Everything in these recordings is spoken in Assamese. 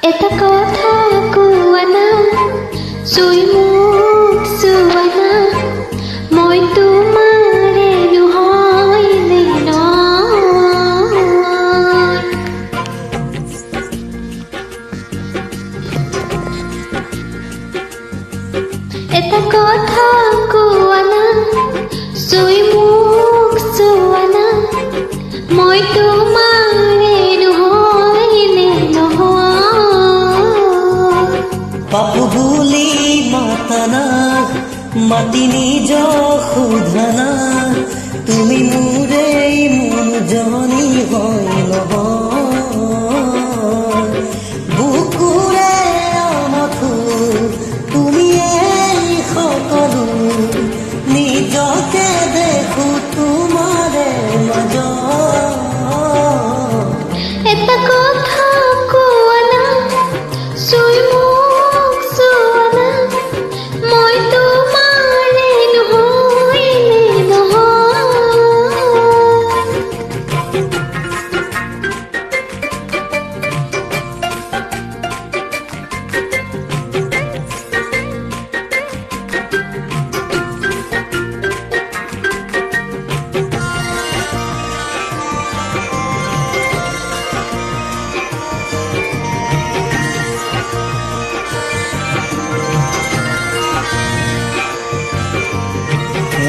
এটা কথা কোৱা না, চুই মোক চোৱা না, মই তোমাৰে নহয় নে নহয়। এটা কথা কোৱা না, চুই মোক চোৱা না, মই তোমাৰে নহয় নে নহয়। পাপু বুলি মাতানা, মাতি নিজ সোধানা, তুমি মোৰেই মোৰজনী হয় নহয়। বুকুৰে আমঠু তুমিয়েই সকলো, নিজকে দেখো তোমাৰে মাজত। এটা কথা কোৱা না, চুই মোক চোৱা না, মই তোমাৰে নহয় নে নহয়।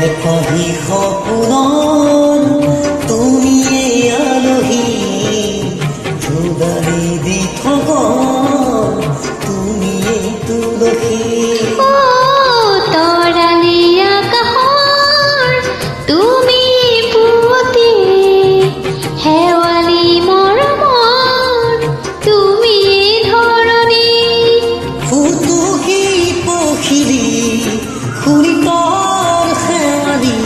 এপাহি সপোনৰ তুমিয়েই আলহী, যোগালি দি থকা তুমিয়েই তুলসী। অ তৰালি আকাশৰ তুমি পুৱতি, শেৱালি মৰমৰ তুমি ধৰণী। ফুটুকী পখিলী শুনি শেৱালি